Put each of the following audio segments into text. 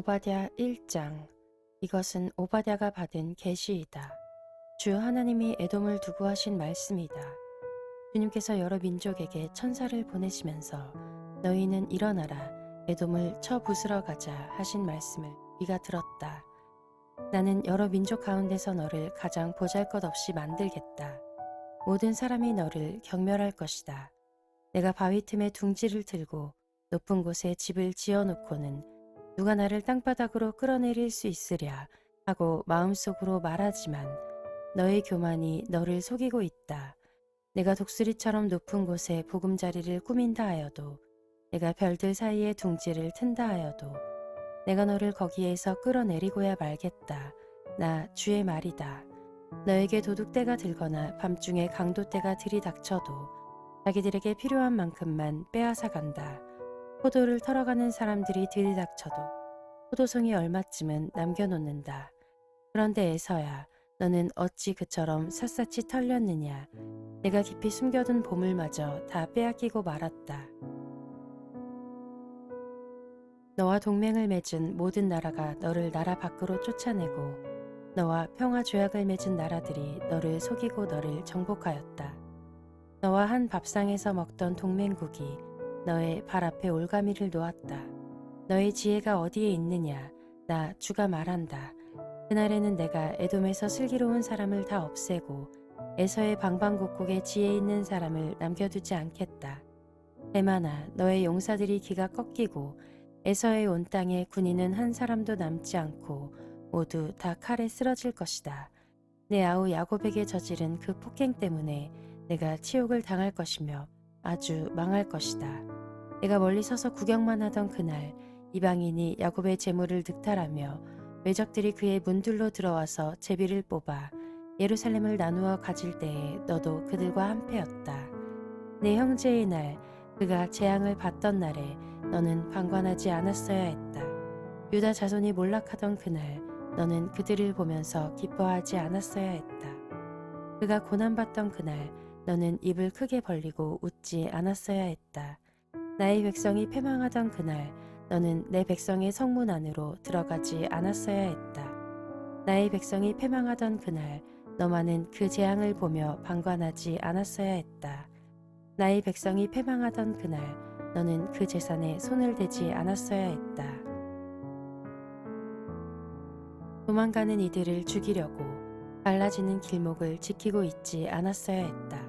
오바댜 1장. 이것은 오바댜가 받은 계시이다. 주 하나님이 에돔을 두고 하신 말씀이다. 주님께서 여러 민족에게 천사를 보내시면서 너희는 일어나라 에돔을 쳐 부수러 가자 하신 말씀을 우리가 들었다. 나는 여러 민족 가운데서 너를 가장 보잘것없이 만들겠다. 모든 사람이 너를 경멸할 것이다. 내가 바위 틈에 둥지를 들고 높은 곳에 집을 지어놓고는 누가 나를 땅바닥으로 끌어내릴 수 있으랴 하고 마음속으로 말하지만 너의 교만이 너를 속이고 있다. 내가 독수리처럼 높은 곳에 보금자리를 꾸민다 하여도 내가 별들 사이에 둥지를 튼다 하여도 내가 너를 거기에서 끌어내리고야 말겠다. 나 주의 말이다. 너에게 도둑대가 들거나 밤중에 강도떼가 들이닥쳐도 자기들에게 필요한 만큼만 빼앗아 간다. 포도를 털어가는 사람들이 들이닥쳐도 포도송이 얼마쯤은 남겨놓는다. 그런데 에서야 너는 어찌 그처럼 샅샅이 털렸느냐. 내가 깊이 숨겨둔 보물마저 다 빼앗기고 말았다. 너와 동맹을 맺은 모든 나라가 너를 나라 밖으로 쫓아내고 너와 평화 조약을 맺은 나라들이 너를 속이고 너를 정복하였다. 너와 한 밥상에서 먹던 동맹국이 너의 발 앞에 올가미를 놓았다. 너의 지혜가 어디에 있느냐? 나 주가 말한다. 그날에는 내가 에돔에서 슬기로운 사람을 다 없애고 에서의 방방곡곡에 지혜 있는 사람을 남겨두지 않겠다. 대만아, 너의 용사들이 기가 꺾이고 에서의 온 땅에 군인은 한 사람도 남지 않고 모두 다 칼에 쓰러질 것이다. 내 아우 야곱에게 저지른 그 폭행 때문에 내가 치욕을 당할 것이며 아주 망할 것이다. 내가 멀리 서서 구경만 하던 그날 이방인이 야곱의 재물을 득탈하며 외적들이 그의 문들로 들어와서 제비를 뽑아 예루살렘을 나누어 가질 때에 너도 그들과 한패였다. 내 형제의 날 그가 재앙을 받던 날에 너는 방관하지 않았어야 했다. 유다 자손이 몰락하던 그날 너는 그들을 보면서 기뻐하지 않았어야 했다. 그가 고난받던 그날 너는 입을 크게 벌리고 웃지 않았어야 했다. 나의 백성이 패망하던 그날 너는 내 백성의 성문 안으로 들어가지 않았어야 했다. 나의 백성이 패망하던 그날 너만은 그 재앙을 보며 방관하지 않았어야 했다. 나의 백성이 패망하던 그날 너는 그 재산에 손을 대지 않았어야 했다. 도망가는 이들을 죽이려고 갈라지는 길목을 지키고 있지 않았어야 했다.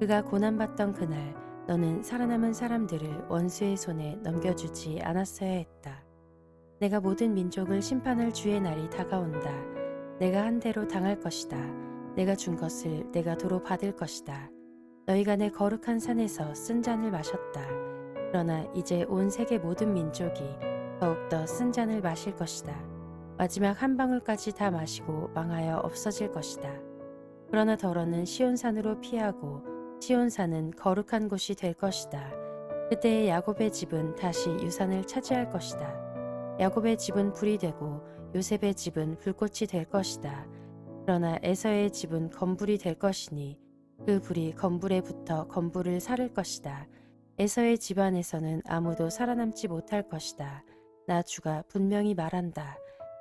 그가 고난받던 그날 너는 살아남은 사람들을 원수의 손에 넘겨주지 않았어야 했다. 내가 모든 민족을 심판할 주의 날이 다가온다. 내가 한 대로 당할 것이다. 내가 준 것을 내가 도로 받을 것이다. 너희가 내 거룩한 산에서 쓴 잔을 마셨다. 그러나 이제 온 세계 모든 민족이 더욱더 쓴 잔을 마실 것이다. 마지막 한 방울까지 다 마시고 망하여 없어질 것이다. 그러나 더러는 시온산으로 피하고 시온산은 거룩한 곳이 될 것이다. 그때의 야곱의 집은 다시 유산을 차지할 것이다. 야곱의 집은 불이 되고 요셉의 집은 불꽃이 될 것이다. 그러나 에서의 집은 건불이 될 것이니 그 불이 건불에 붙어 건불을 사를 것이다. 에서의 집안에서는 아무도 살아남지 못할 것이다. 나 주가 분명히 말한다.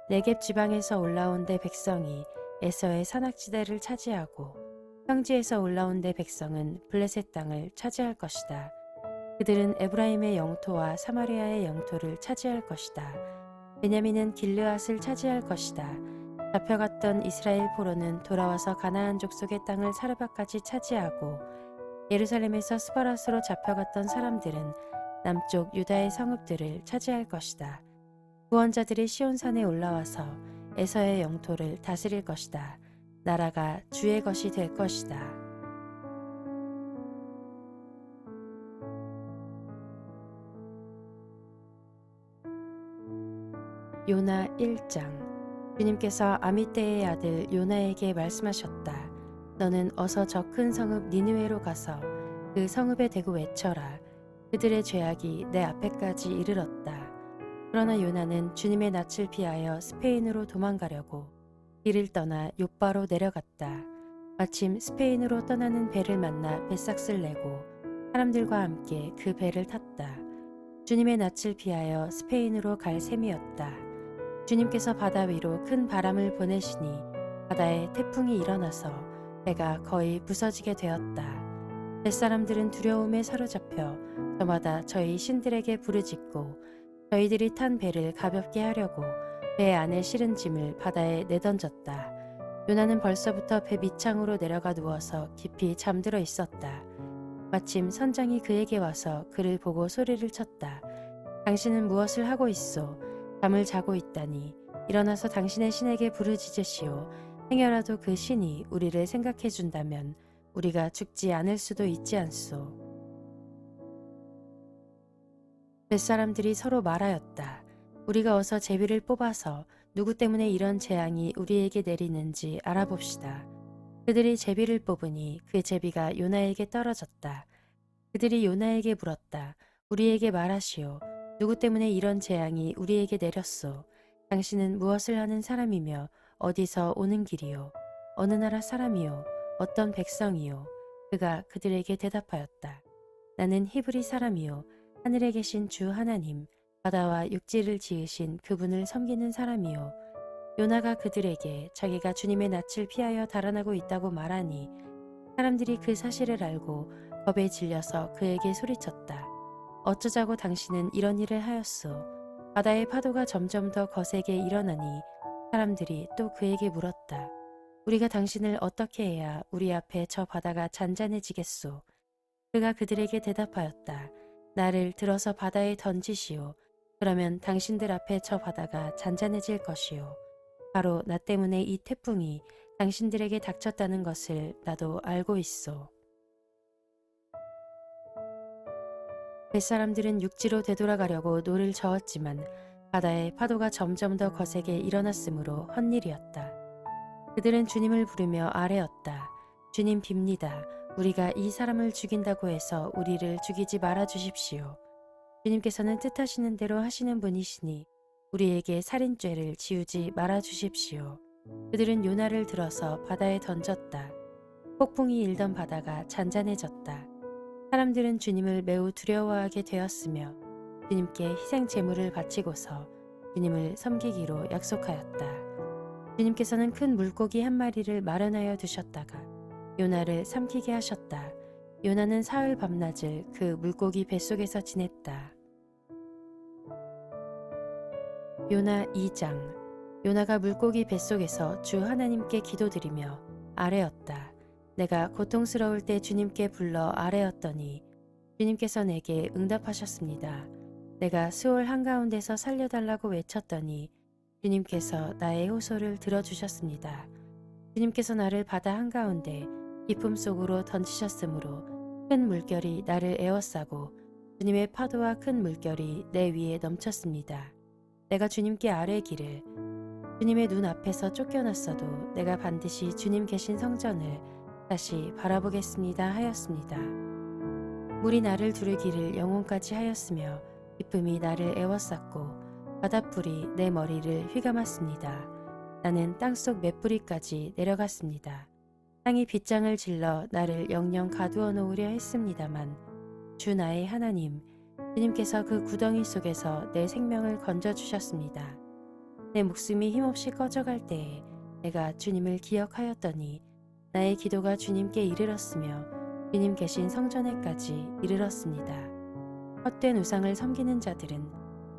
네겝 지방에서 올라온 내 백성이 에서의 산악지대를 차지하고 평지에서 올라온 내 백성은 블레셋 땅을 차지할 것이다. 그들은 에브라임의 영토와 사마리아의 영토를 차지할 것이다. 베냐민은 길르앗을 차지할 것이다. 잡혀갔던 이스라엘 포로는 돌아와서 가나안 족속의 땅을 사르밧까지 차지하고 예루살렘에서 스바랏으로 잡혀갔던 사람들은 남쪽 유다의 성읍들을 차지할 것이다. 구원자들이 시온산에 올라와서 에서의 영토를 다스릴 것이다. 나라가 주의 것이 될 것이다. 요나 1장. 주님께서 아미떼의 아들 요나에게 말씀하셨다. 너는 어서 저 큰 성읍 니느웨로 가서 그 성읍에 대고 외쳐라. 그들의 죄악이 내 앞에까지 이르렀다. 그러나 요나는 주님의 낯을 피하여 스페인으로 도망가려고 길을 떠나 욥바로 내려갔다. 마침 스페인으로 떠나는 배를 만나 배삭을 내고 사람들과 함께 그 배를 탔다. 주님의 낯을 피하여 스페인으로 갈 셈이었다. 주님께서 바다 위로 큰 바람을 보내시니 바다에 태풍이 일어나서 배가 거의 부서지게 되었다. 뱃사람들은 두려움에 사로잡혀 저마다 저희 신들에게 부르짖고 저희들이 탄 배를 가볍게 하려고 배 안에 실은 짐을 바다에 내던졌다. 요나는 벌써부터 배 밑창으로 내려가 누워서 깊이 잠들어 있었다. 마침 선장이 그에게 와서 그를 보고 소리를 쳤다. 당신은 무엇을 하고 있소? 잠을 자고 있다니. 일어나서 당신의 신에게 부르짖으시오. 행여라도 그 신이 우리를 생각해 준다면 우리가 죽지 않을 수도 있지 않소. 뱃사람들이 서로 말하였다. 우리가 어서 제비를 뽑아서 누구 때문에 이런 재앙이 우리에게 내리는지 알아봅시다. 그들이 제비를 뽑으니 그 제비가 요나에게 떨어졌다. 그들이 요나에게 물었다. 우리에게 말하시오. 누구 때문에 이런 재앙이 우리에게 내렸소? 당신은 무엇을 하는 사람이며 어디서 오는 길이요? 어느 나라 사람이요? 어떤 백성이요? 그가 그들에게 대답하였다. 나는 히브리 사람이요. 하늘에 계신 주 하나님, 바다와 육지를 지으신 그분을 섬기는 사람이요. 요나가 그들에게 자기가 주님의 낯을 피하여 달아나고 있다고 말하니 사람들이 그 사실을 알고 겁에 질려서 그에게 소리쳤다. 어쩌자고 당신은 이런 일을 하였소? 바다의 파도가 점점 더 거세게 일어나니 사람들이 또 그에게 물었다. 우리가 당신을 어떻게 해야 우리 앞에 저 바다가 잔잔해지겠소? 그가 그들에게 대답하였다. 나를 들어서 바다에 던지시오. 그러면 당신들 앞에 저 바다가 잔잔해질 것이요. 바로 나 때문에 이 태풍이 당신들에게 닥쳤다는 것을 나도 알고 있소. 뱃사람들은 육지로 되돌아가려고 노를 저었지만 바다의 파도가 점점 더 거세게 일어났으므로 헛일이었다. 그들은 주님을 부르며 아뢰었다. 주님 빕니다. 우리가 이 사람을 죽인다고 해서 우리를 죽이지 말아 주십시오. 주님께서는 뜻하시는 대로 하시는 분이시니 우리에게 살인죄를 지우지 말아 주십시오. 그들은 요나를 들어서 바다에 던졌다. 폭풍이 일던 바다가 잔잔해졌다. 사람들은 주님을 매우 두려워하게 되었으며 주님께 희생 제물을 바치고서 주님을 섬기기로 약속하였다. 주님께서는 큰 물고기 한 마리를 마련하여 두셨다가 요나를 삼키게 하셨다. 요나는 사흘 밤낮을 그 물고기 뱃속에서 지냈다. 요나 2장. 요나가 물고기 뱃속에서 주 하나님께 기도드리며 아뢰었다. 내가 고통스러울 때 주님께 불러 아뢰었더니 주님께서 내게 응답하셨습니다. 내가 수월 한가운데서 살려달라고 외쳤더니 주님께서 나의 호소를 들어주셨습니다. 주님께서 나를 바다 한가운데 깊음 속으로 던지셨으므로 큰 물결이 나를 에워싸고 주님의 파도와 큰 물결이 내 위에 넘쳤습니다. 내가 주님께 아뢰기를 주님의 눈 앞에서 쫓겨났어도 내가 반드시 주님 계신 성전을 다시 바라보겠습니다 하였습니다. 물이 나를 두르기를 영혼까지 하였으며 기쁨이 나를 에워쌌고 바닷불이 내 머리를 휘감았습니다. 나는 땅속 맷뿌리까지 내려갔습니다. 땅이 빗장을 질러 나를 영영 가두어 놓으려 했습니다만 주 나의 하나님 주님께서 그 구덩이 속에서 내 생명을 건져주셨습니다. 내 목숨이 힘없이 꺼져갈 때에 내가 주님을 기억하였더니 나의 기도가 주님께 이르렀으며 주님 계신 성전에까지 이르렀습니다. 헛된 우상을 섬기는 자들은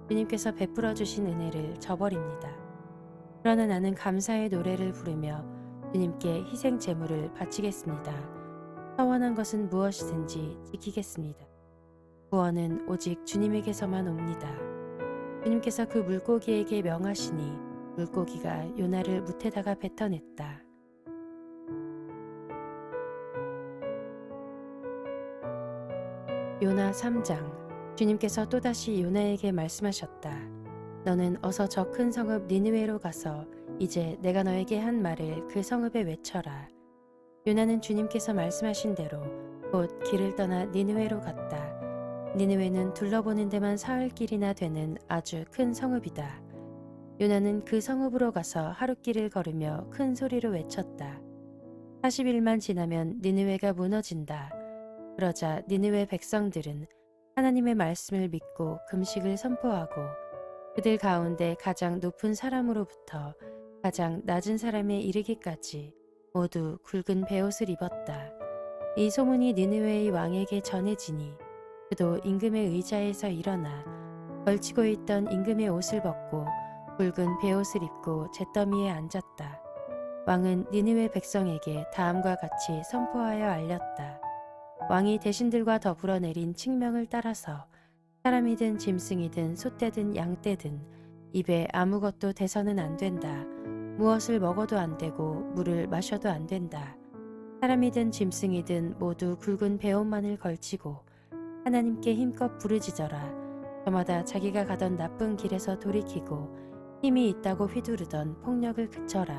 주님께서 베풀어 주신 은혜를 저버립니다. 그러나 나는 감사의 노래를 부르며 주님께 희생 제물을 바치겠습니다. 서원한 것은 무엇이든지 지키겠습니다. 구원은 오직 주님에게서만 옵니다. 주님께서 그 물고기에게 명하시니 물고기가 요나를 뭇에다가 뱉어냈다. 요나 3장. 주님께서 또다시 요나에게 말씀하셨다. 너는 어서 저 큰 성읍 니느웨로 가서 이제 내가 너에게 한 말을 그 성읍에 외쳐라. 요나는 주님께서 말씀하신 대로 곧 길을 떠나 니느웨로 갔다. 니느웨는 둘러보는 데만 사흘길이나 되는 아주 큰 성읍이다. 요나는 그 성읍으로 가서 하룻길을 걸으며 큰 소리로 외쳤다. 40일만 지나면 니느웨가 무너진다. 그러자 니느웨 백성들은 하나님의 말씀을 믿고 금식을 선포하고 그들 가운데 가장 높은 사람으로부터 가장 낮은 사람에 이르기까지 모두 굵은 베옷을 입었다. 이 소문이 느느웨의 왕에게 전해지니 그도 임금의 의자에서 일어나 걸치고 있던 임금의 옷을 벗고 굵은 베옷을 입고 잿더미에 앉았다. 왕은 니느웨 백성에게 다음과 같이 선포하여 알렸다. 왕이 대신들과 더불어 내린 칙명을 따라서 사람이든 짐승이든 소떼든 양떼든 입에 아무것도 대서는 안 된다. 무엇을 먹어도 안 되고 물을 마셔도 안 된다. 사람이든 짐승이든 모두 굵은 베옷만을 걸치고 하나님께 힘껏 부르짖어라. 저마다 자기가 가던 나쁜 길에서 돌이키고 힘이 있다고 휘두르던 폭력을 그쳐라.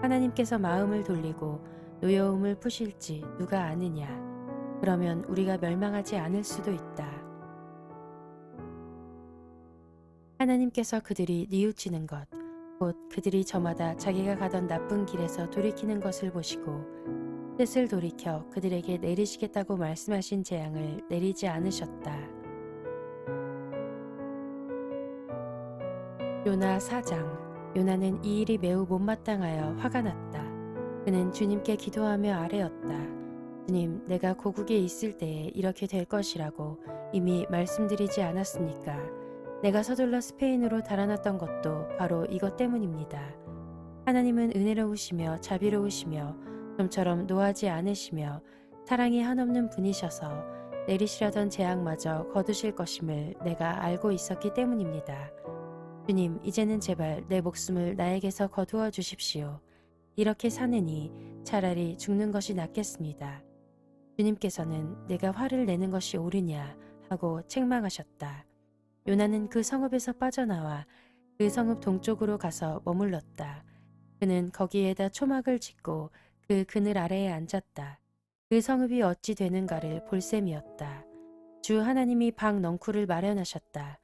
하나님께서 마음을 돌리고 노여움을 푸실지 누가 아느냐. 그러면 우리가 멸망하지 않을 수도 있다. 하나님께서 그들이 뉘우치는 것, 곧 그들이 저마다 자기가 가던 나쁜 길에서 돌이키는 것을 보시고 뜻을 돌이켜 그들에게 내리시겠다고 말씀하신 재앙을 내리지 않으셨다. 요나 4장. 요나는 이 일이 매우 못마땅하여 화가 났다. 그는 주님께 기도하며 아뢰었다. 주님, 내가 고국에 있을 때에 이렇게 될 것이라고 이미 말씀드리지 않았습니까? 내가 서둘러 스페인으로 달아났던 것도 바로 이것 때문입니다. 하나님은 은혜로우시며 자비로우시며 좀처럼 노하지 않으시며 사랑이 한없는 분이셔서 내리시려던 재앙마저 거두실 것임을 내가 알고 있었기 때문입니다. 주님, 이제는 제발 내 목숨을 나에게서 거두어 주십시오. 이렇게 사느니 차라리 죽는 것이 낫겠습니다. 주님께서는 내가 화를 내는 것이 옳으냐 하고 책망하셨다. 요나는 그 성읍에서 빠져나와 그 성읍 동쪽으로 가서 머물렀다. 그는 거기에다 초막을 짓고 그 그늘 아래에 앉았다. 그 성읍이 어찌 되는가를 볼 셈이었다. 주 하나님이 방 넝쿨을 마련하셨다.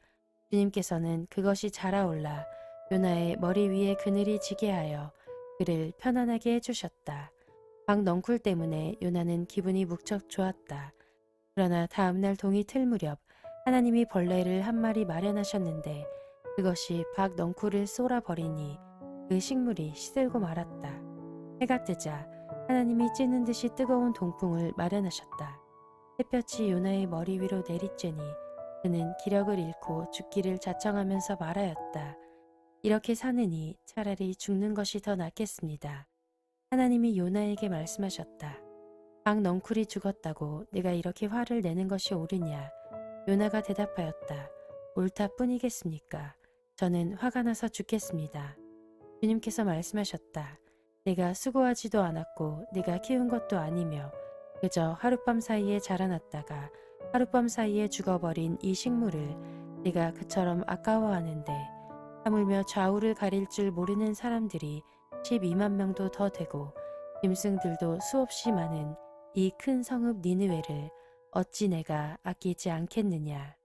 주님께서는 그것이 자라올라 요나의 머리 위에 그늘이 지게 하여 그를 편안하게 해주셨다. 방 넝쿨 때문에 요나는 기분이 무척 좋았다. 그러나 다음날 동이 틀 무렵 하나님이 벌레를 한 마리 마련하셨는데 그것이 박 넝쿨을 쏘아버리니 그 식물이 시들고 말았다. 해가 뜨자 하나님이 찌는 듯이 뜨거운 동풍을 마련하셨다. 햇볕이 요나의 머리 위로 내리쬐니 그는 기력을 잃고 죽기를 자청하면서 말하였다. 이렇게 사느니 차라리 죽는 것이 더 낫겠습니다. 하나님이 요나에게 말씀하셨다. 박 넝쿨이 죽었다고 내가 이렇게 화를 내는 것이 옳으냐. 요나가 대답하였다. 옳다 뿐이겠습니까? 저는 화가 나서 죽겠습니다. 주님께서 말씀하셨다. 내가 수고하지도 않았고 네가 키운 것도 아니며 그저 하룻밤 사이에 자라났다가 하룻밤 사이에 죽어버린 이 식물을 네가 그처럼 아까워하는데 하물며 좌우를 가릴 줄 모르는 사람들이 12만 명도 더 되고 짐승들도 수없이 많은 이 큰 성읍 니느웨를 어찌 내가 아끼지 않겠느냐.